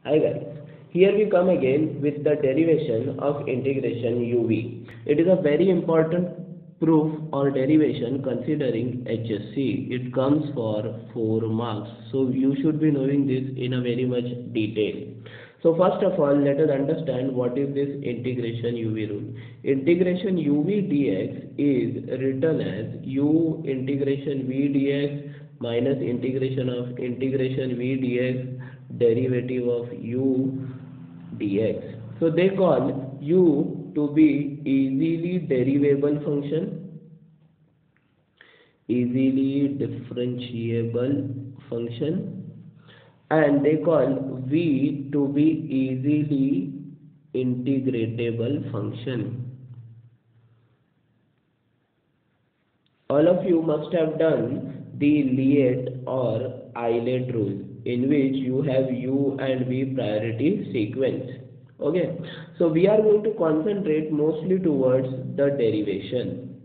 Hi guys, here we come again with the derivation of integration UV. It is a very important proof or derivation considering HSC. It comes for 4 marks. So you should be knowing this in a very much detail. So first of all, let us understand what is this integration UV rule. Integration UV dx is written as U integration V dx minus integration of integration V dx derivative of U dx. So they call U to be easily derivable function, easily differentiable function, and they call V to be easily integratable function. All of you must have done the Liet or Eilert rule, in which you have U and V priority sequence. Okay, so we are going to concentrate mostly towards the derivation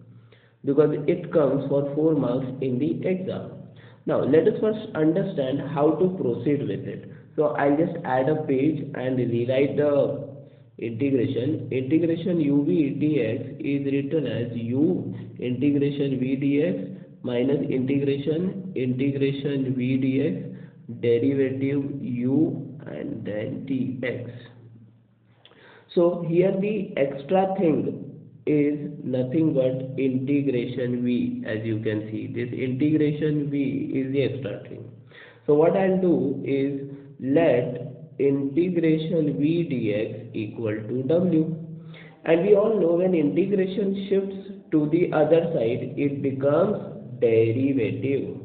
because it comes for 4 marks in the exam. Now let us first understand how to proceed with it. So I'll just add a page and rewrite the integration. Integration UV dx is written as U integration V dx minus integration V dx derivative U and then dx. So here the extra thing is nothing but integration V. As you can see, this integration V is the extra thing. So what I'll do is let integration V dx equal to W. And we all know when integration shifts to the other side, it becomes derivative.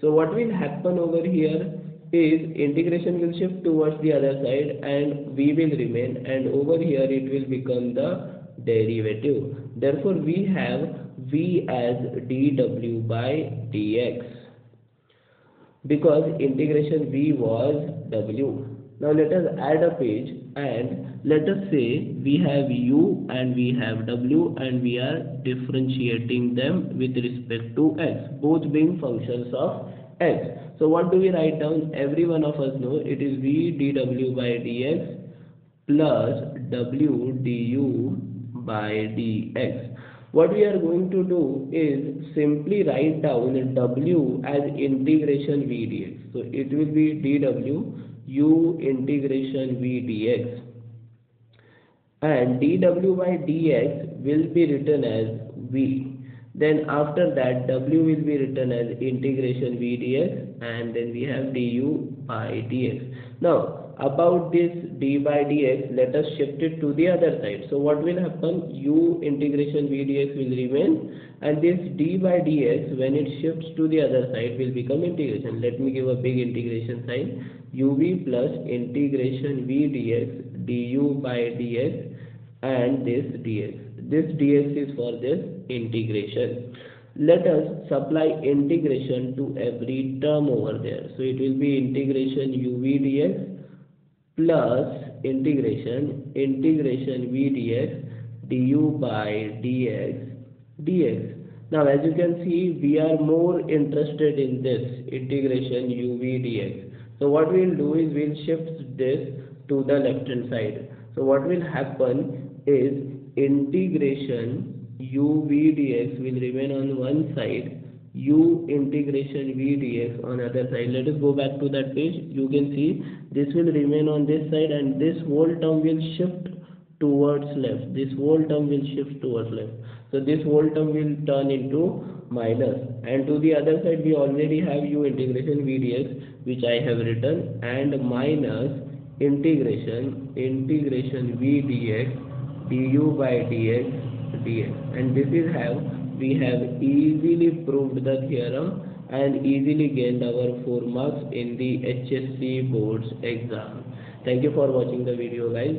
So what will happen over here is integration will shift towards the other side and V will remain, and over here it will become the derivative. Therefore we have V as dw by dx because integration V was W. Now let us add a page and let us say we have U and we have W and we are differentiating them with respect to x, both being functions of x. So what do we write down? Every one of us know it is V dw by dx plus W du by dx. What we are going to do is simply write down W as integration V dx. So it will be dw U integration V dx, and dw by dx will be written as V. Then after that W will be written as integration V dx, and then we have du by dx. Now about this d by dx, let us shift it to the other side. So what will happen? U integration V dx will remain, and this d by dx when it shifts to the other side will become integration. Let me give a big integration sign. UV plus integration V dx du by dx and this dx. This dx is for this integration. Let us supply integration to every term over there. So it will be integration UV dx plus integration V dx du by dx. Now as you can see, we are more interested in this integration UV dx. So what we will do is we will shift this to the left hand side. So what will happen is integration UV dx will remain on one side, U integration V dx on other side. Let us go back to that page. You can see this will remain on this side and this whole term will shift towards left. This whole term will shift towards left. So this whole term will turn into minus, and to the other side we already have U integration V dx which I have written, and minus integration V dx du by dx, and this is how we have easily proved the theorem and easily gained our 4 marks in the HSC boards exam. Thank you for watching the video guys.